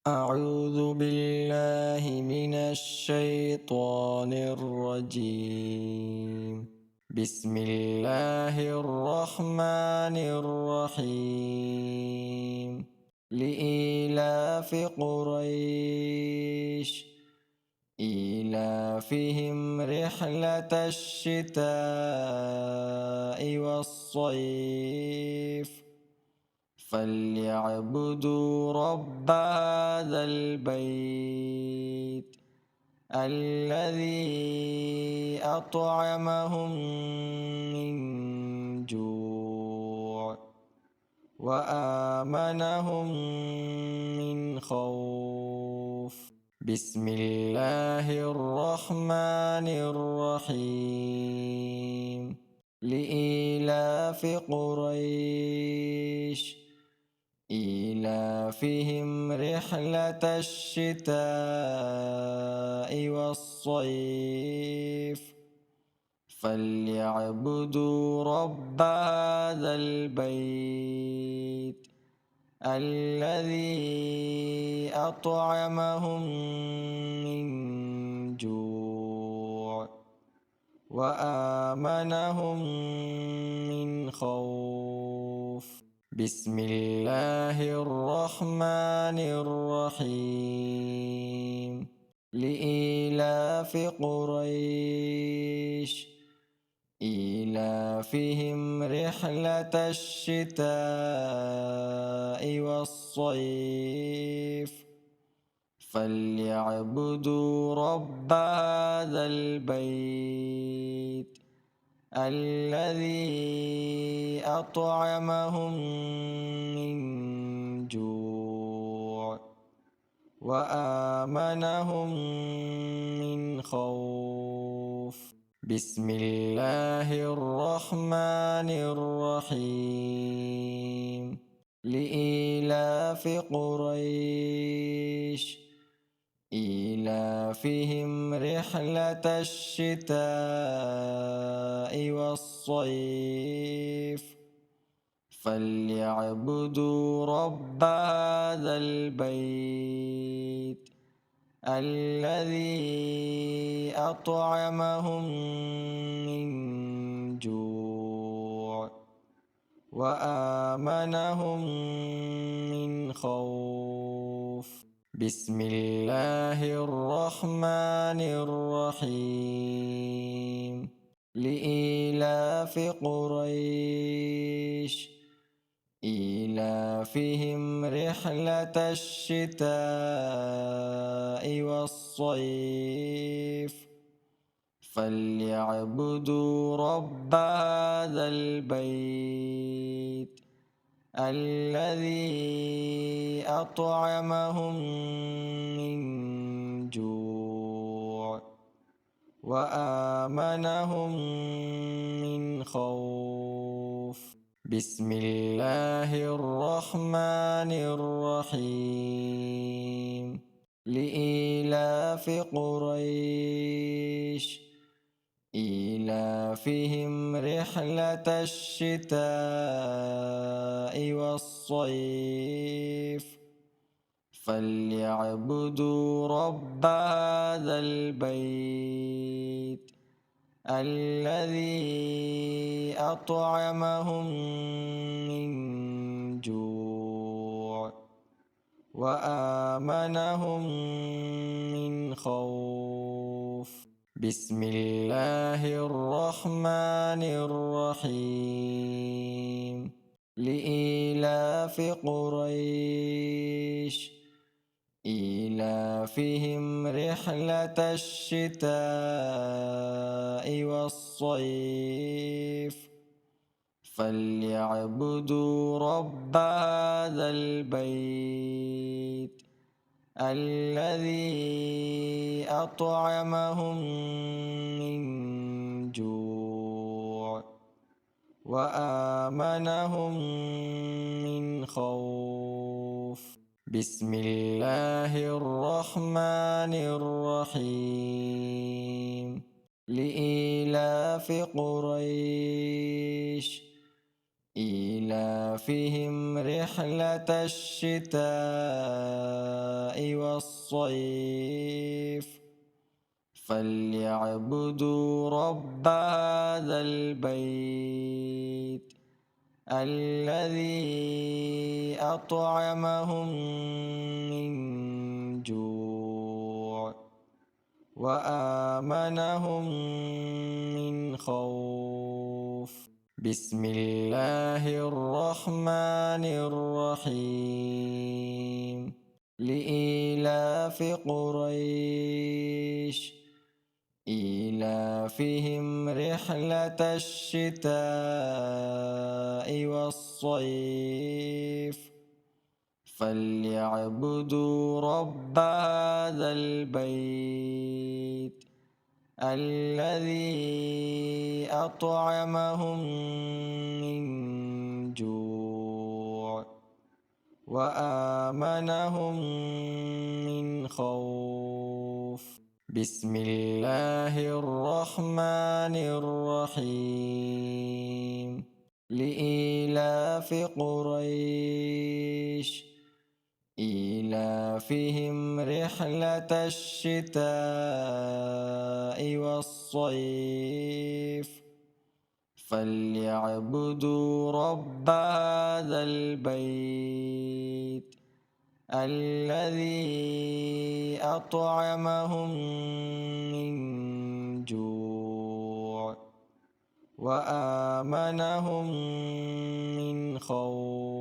أعوذ بالله من الشيطان الرجيم. بسم الله الرحمن الرحيم. لإيلاف قريش إيلافهم رحلة الشتاء والصيف فليعبدوا رب هذا البيت الذي أطعمهم من جوع وآمنهم من خوف. بسم الله الرحمن الرحيم. لإيلاف قريش إيلافهم رحلة الشتاء والصيف فليعبدوا رب هذا البيت الذي أطعمهم من جوع وآمنهم من خوف. بسم الله الرحمن الرحيم. لإيلاف قريش إيلافهم رحلة الشتاء والصيف فليعبدوا رب هذا البيت الذي أطعمهم من جوع وآمنهم من خوف. بسم الله الرحمن الرحيم. لإيلاف قريش إيلافهم رحلة الشتاء والصيف فليعبدوا رب هذا البيت الذي أطعمهم من جوع وآمنهم من خوف. بسم الله الرحمن الرحيم. لإيلاف قريش إيلافهم رحلة الشتاء والصيف فليعبدوا رب هذا البيت الذي أطعمهم من جوع وآمنهم من خوف. بسم الله الرحمن الرحيم. لإيلاف قريش إيلافهم رحلة الشتاء والصيف فليعبدوا رب هذا البيت الذي أطعمهم من جوع وآمنهم من خوف. بسم الله الرحمن الرحيم. لإيلاف قريش إيلافهم رحلة الشتاء والصيف فليعبدوا رب هذا البيت الذي أطعمهم من جوع وآمنهم من خوف. بسم الله الرحمن الرحيم. لإيلاف قريش إيلافهم رحلة الشتاء والصيف فليعبدوا رب هذا البيت الذي أطعمهم من جوع وآمنهم من خوف. بسم الله الرحمن الرحيم. لإيلاف قريش إيلافهم رحلة الشتاء والصيف فليعبدوا رب هذا البيت الذي أطعمهم من جوع وآمنهم من خوف. بسم الله الرحمن الرحيم. لإيلاف قريش إيلافهم رحلة الشتاء والصيف فليعبدوا رب هذا البيت الذي أطعمهم من جوع وآمنهم من خوف.